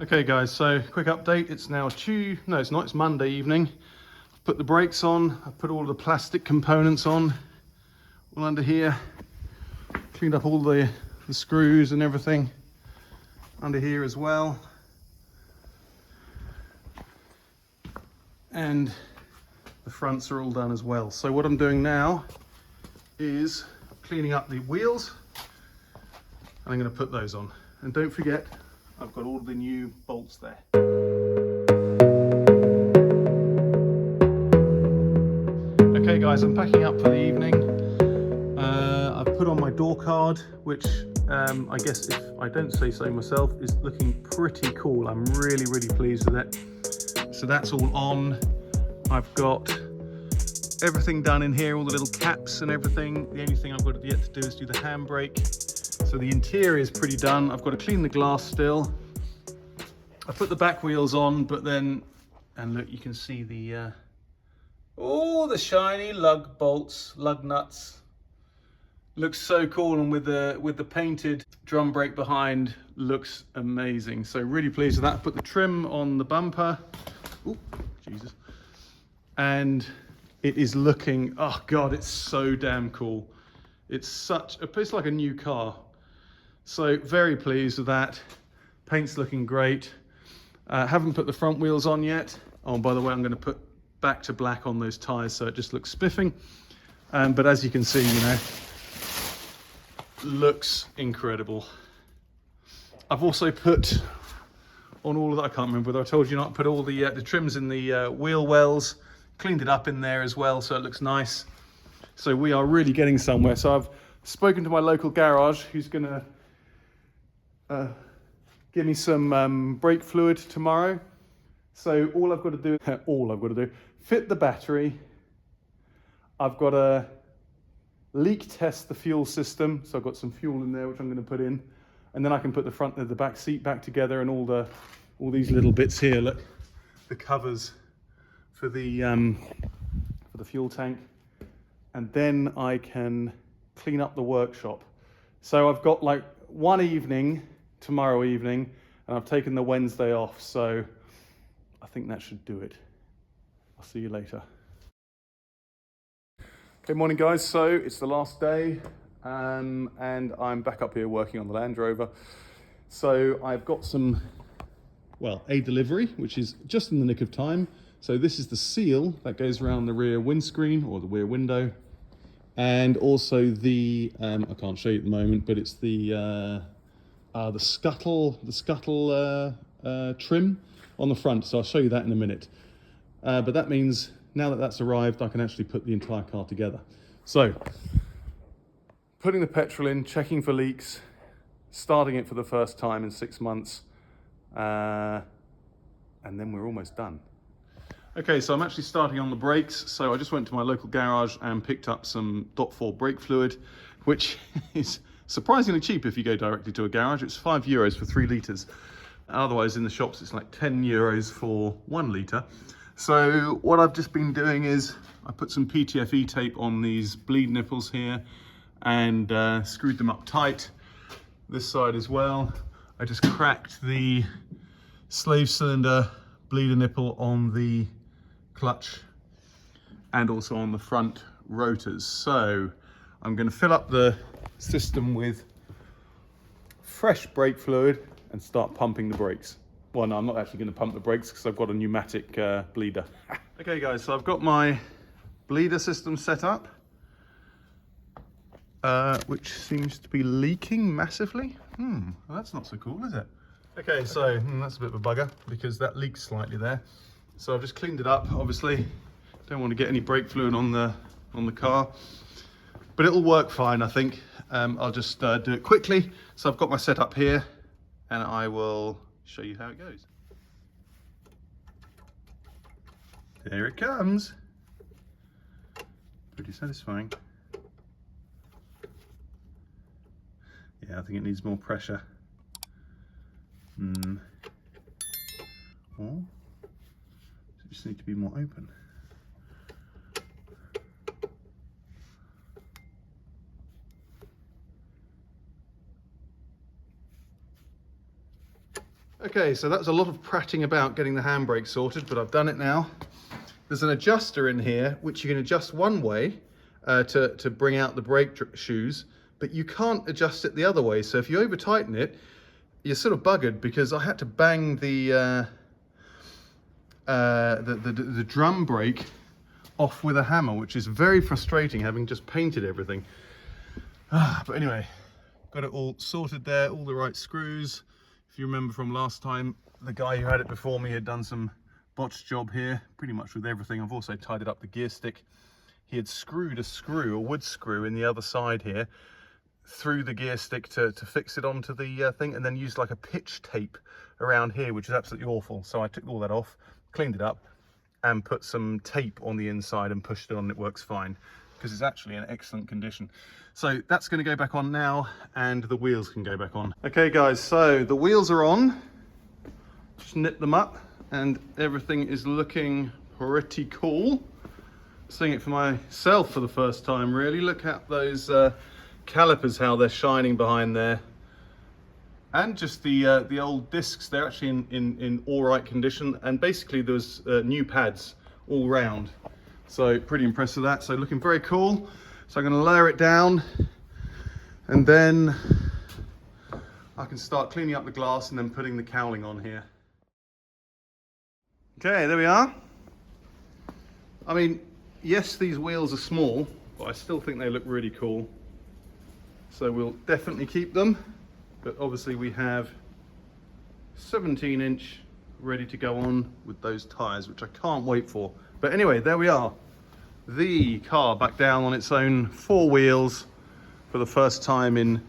Okay guys, so quick update. It's now it's Monday evening. I've put the brakes on, I've put all the plastic components on, all under here. Cleaned up all the screws and everything under here as well. And the fronts are all done as well. So what I'm doing now is cleaning up the wheels, and I'm going to put those on. And don't forget, I've got all the new bolts there. Okay guys, I'm packing up for the evening. I've put on my door card, which I guess, if I don't say so myself, is looking pretty cool. I'm really pleased with it. So that's all on. I've got everything done in here, all the little caps and everything. The only thing I've got yet to do is do the handbrake. So the interior is pretty done. I've got to clean the glass still. I put the back wheels on, but then, and look, you can see the the shiny lug bolts, lug nuts. Looks so cool, and with the painted drum brake behind, looks amazing. So really pleased with that. I put the trim on the bumper. Oh, Jesus. And it is looking, oh God, it's so damn cool. It's like a new car. So very pleased with that. Paint's looking great. Haven't put the front wheels on yet. Oh, by the way, I'm going to put back to black on those tires so it just looks spiffing. But as you can see, looks incredible. I've also put on all of that, I can't remember whether I told you not, put all the trims in the wheel wells, cleaned it up in there as well so it looks nice. So we are really getting somewhere. So I've spoken to my local garage who's going to give me some brake fluid tomorrow. So all I've got to do, fit the battery. I've got to leak test the fuel system. So I've got some fuel in there, which I'm going to put in. And then I can put the front and the back seat back together, and all these little bits here, look, the covers for the fuel tank. And then I can clean up the workshop. So I've got like one evening, tomorrow evening, and I've taken the Wednesday off. So I think that should do it. I'll see you later. Good morning guys, so it's the last day and I'm back up here working on the Land Rover. So I've got a delivery, which is just in the nick of time. So this is the seal that goes around the rear windscreen or the rear window, and also the I can't show you at the moment, but it's the scuttle trim on the front. So I'll show you that in a minute. But that means now that that's arrived, I can actually put the entire car together. So putting the petrol in, checking for leaks, starting it for the first time in 6 months, and then we're almost done. Okay, so I'm actually starting on the brakes. So I just went to my local garage and picked up some .4 brake fluid, which is surprisingly cheap if you go directly to a garage. It's €5 for 3 litres. Otherwise in the shops it's like €10 for 1 litre. So what I've just been doing is I put some PTFE tape on these bleed nipples here and screwed them up tight. This side as well. I just cracked the slave cylinder bleeder nipple on the clutch and also on the front rotors. So I'm going to fill up the system with fresh brake fluid and start pumping the brakes. Well, no, I'm not actually going to pump the brakes because I've got a pneumatic bleeder. Okay guys, so I've got my bleeder system set up, which seems to be leaking massively. Well, that's not so cool, is it? Okay, so that's a bit of a bugger because that leaks slightly there. So I've just cleaned it up, obviously. Don't want to get any brake fluid on the car, but it'll work fine, I think. I'll just do it quickly. So I've got my setup here and I will show you how it goes. There it comes. Pretty satisfying. Yeah, I think it needs more pressure. Or it just needs to be more open. Okay, so that's a lot of prattling about getting the handbrake sorted, but I've done it now. There's an adjuster in here, which you can adjust one way to bring out the brake shoes, but you can't adjust it the other way. So if you over tighten it, you're sort of buggered, because I had to bang the drum brake off with a hammer, which is very frustrating, having just painted everything. But anyway, got it all sorted there, all the right screws. If you remember from last time, the guy who had it before me had done some botched job here, pretty much with everything. I've also tidied up the gear stick. He had screwed a wood screw in the other side here through the gear stick to fix it onto the thing, and then used like a pitch tape around here, which is absolutely awful. So I took all that off, cleaned it up, and put some tape on the inside and pushed it on, and it works fine, because it's actually in excellent condition. So that's going to go back on now, and the wheels can go back on. Okay guys, so the wheels are on. Just knit them up, and everything is looking pretty cool. Seeing it for myself for the first time, really. Look at those calipers, how they're shining behind there. And just the old discs, they're actually in all right condition, and basically there's new pads all round. So pretty impressed with that. So looking very cool. So I'm going to lower it down, and then I can start cleaning up the glass and then putting the cowling on here. Okay, there we are. I mean, yes, these wheels are small, but I still think they look really cool. So we'll definitely keep them. But obviously we have 17-inch ready to go on with those tires, which I can't wait for. But anyway, there we are. The car back down on its own 4 wheels for the first time in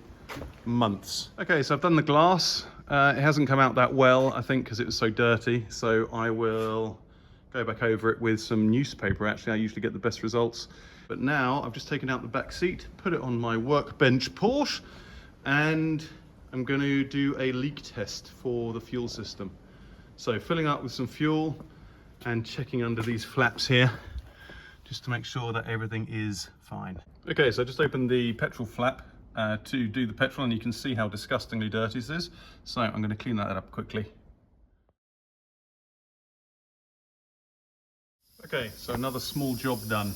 months. Okay, so I've done the glass. It hasn't come out that well, I think, because it was so dirty. So I will go back over it with some newspaper. Actually, I usually get the best results. But now I've just taken out the back seat, put it on my workbench Porsche, and I'm going to do a leak test for the fuel system. So filling up with some fuel and checking under these flaps here, just to make sure that everything is fine. Okay, so I just opened the petrol flap to do the petrol, and you can see how disgustingly dirty this is. So I'm going to clean that up quickly. Okay, so another small job done,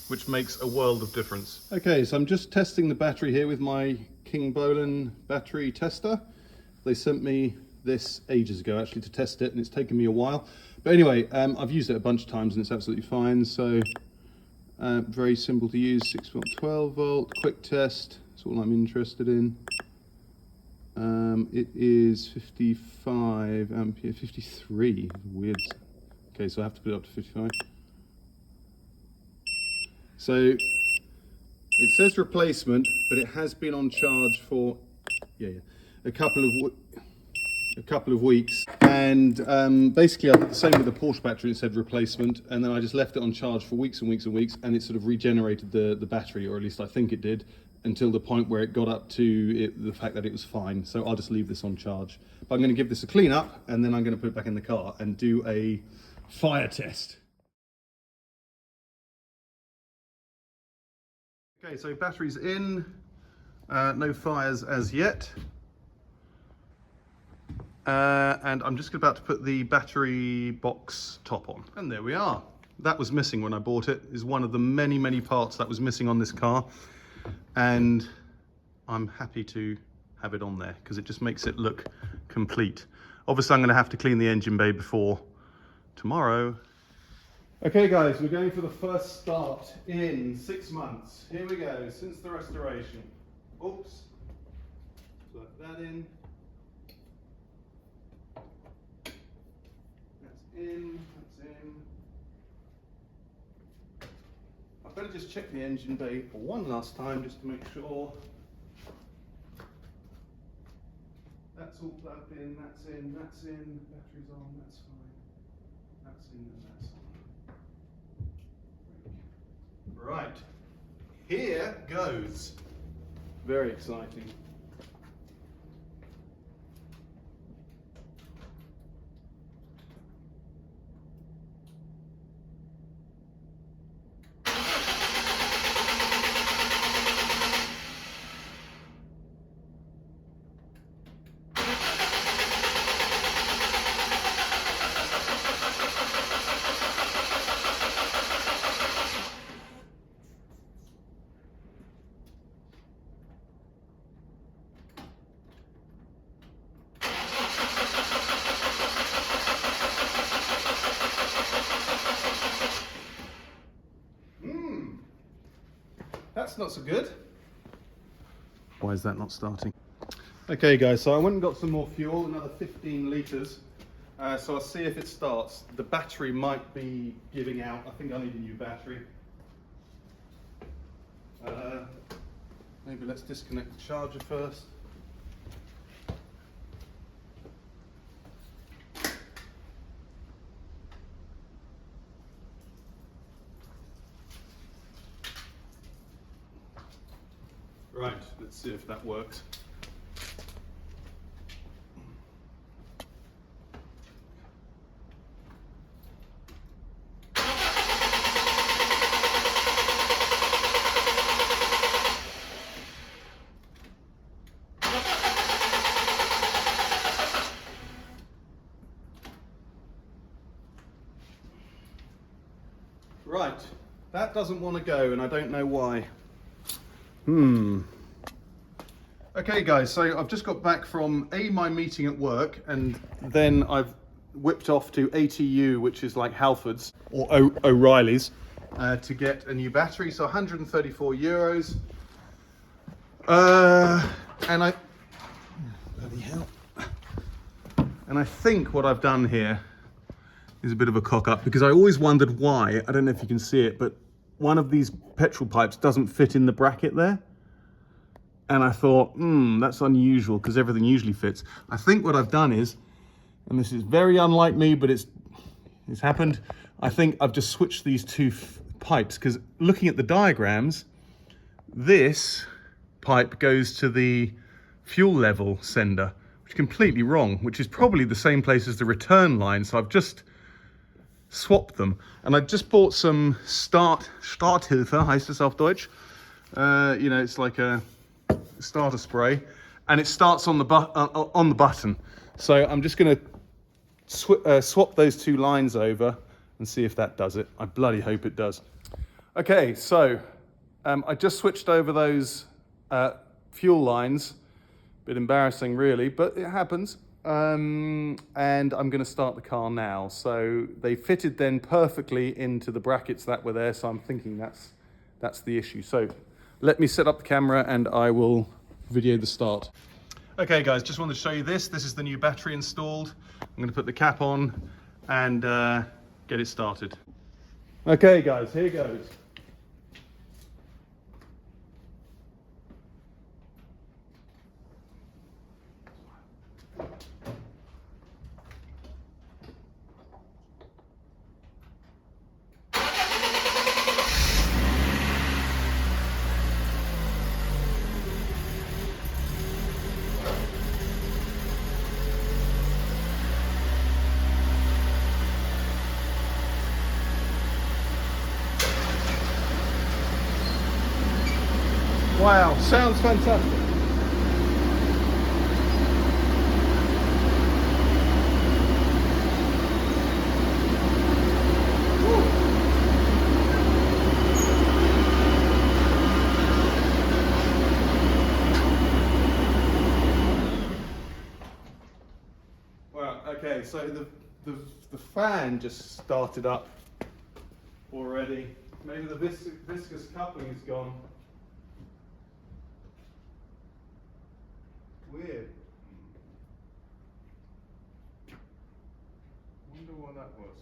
which makes a world of difference. Okay, so I'm just testing the battery here with my King Bolin battery tester. They sent me this ages ago actually to test it, and it's taken me a while. But anyway, I've used it a bunch of times and it's absolutely fine. So very simple to use, 6.12 volt, quick test. That's all I'm interested in. It is 55 ampere, 53, weird. Okay, so I have to put it up to 55. So it says replacement, but it has been on charge for a couple of weeks. And basically I did the same with the Porsche battery. It said replacement, and then I just left it on charge for weeks and weeks and weeks, and it sort of regenerated the battery, or at least I think it did, until the point where it got up to the fact that it was fine. So I'll just leave this on charge. But I'm going to give this a clean up, and then I'm going to put it back in the car and do a fire test. Okay, so battery's in, no fires as yet. And I'm just about to put the battery box top on. And there we are. That was missing when I bought it. Is one of the many, many parts that was missing on this car. And I'm happy to have it on there because it just makes it look complete. Obviously, I'm going to have to clean the engine bay before tomorrow. Okay guys, we're going for the first start in 6 months. Here we go, since the restoration. Oops. Plug that in. That's in, that's in. I better just check the engine bay for one last time just to make sure. That's all plugged in, that's in, that's in. Battery's on, that's fine. That's in and that's on. Right, here goes. Very exciting. that's not so good. Why is that not starting? Okay guys, so I went and got some more fuel, another 15 litres. So I'll see if it starts. The battery might be giving out. I think I need a new battery. Maybe let's disconnect the charger first. Right, let's see if that works. Right, that doesn't want to go and I don't know why. Okay guys, so I've just got back from my meeting at work, and then I've whipped off to ATU, which is like Halfords or O'Reilly's, to get a new battery. So 134 euros. And bloody hell. And I think what I've done here is a bit of a cock up, because I always wondered why, I don't know if you can see it, but one of these petrol pipes doesn't fit in the bracket there. And I thought, that's unusual, because everything usually fits. I think what I've done is, and this is very unlike me, but it's happened. I think I've just switched these two pipes, because looking at the diagrams, this pipe goes to the fuel level sender, which is completely wrong, which is probably the same place as the return line. So I've just swapped them. And I just bought some Starthilfe, heißt es auf Deutsch. You know, it's like a starter spray, and it starts on the button. So I'm just going to swap those two lines over and see if that does it. I bloody hope it does. Okay, so I just switched over those fuel lines. Bit embarrassing really, but it happens. And I'm going to start the car now. So they fitted then perfectly into the brackets that were there, so I'm thinking that's the issue. So let me set up the camera and I will video the start. Okay guys, just wanted to show you this. This is the new battery installed. I'm going to put the cap on and get it started. Okay guys, here goes. Wow, sounds fantastic. Woo. Wow, okay, so the fan just started up already. Maybe the viscous coupling is gone. Weird. Wonder what that was.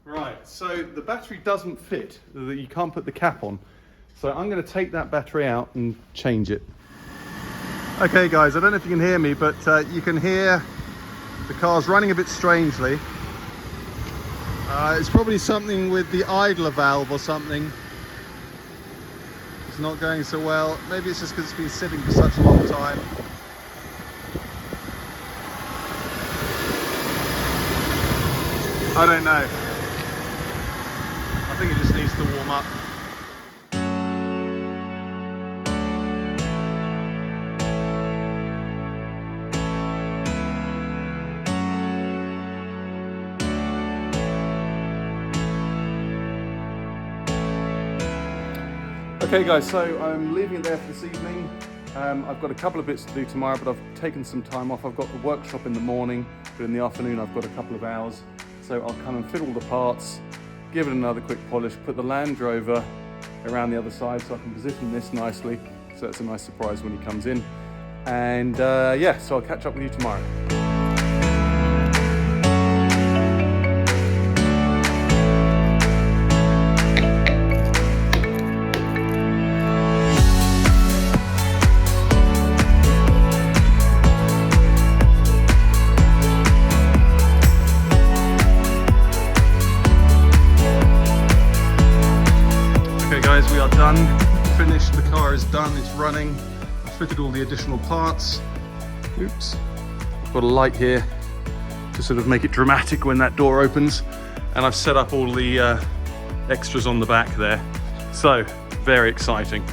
Right, so the battery doesn't fit. You can't put the cap on. So I'm going to take that battery out and change it. Okay guys, I don't know if you can hear me, but you can hear the car's running a bit strangely. It's probably something with the idler valve or something. It's not going so well. Maybe it's just because it's been sitting for such a long time. I don't know. I think it just needs to warm up. Okay guys, so I'm leaving it there for this evening. I've got a couple of bits to do tomorrow, but I've taken some time off. I've got the workshop in the morning, but in the afternoon I've got a couple of hours. So I'll come and fit all the parts, give it another quick polish, put the Land Rover around the other side so I can position this nicely. So it's a nice surprise when he comes in. And yeah, so I'll catch up with you tomorrow. Guys, we are done, finished, the car is done, it's running. I fitted all the additional parts. Oops, I've got a light here to sort of make it dramatic when that door opens. And I've set up all the extras on the back there. So, very exciting.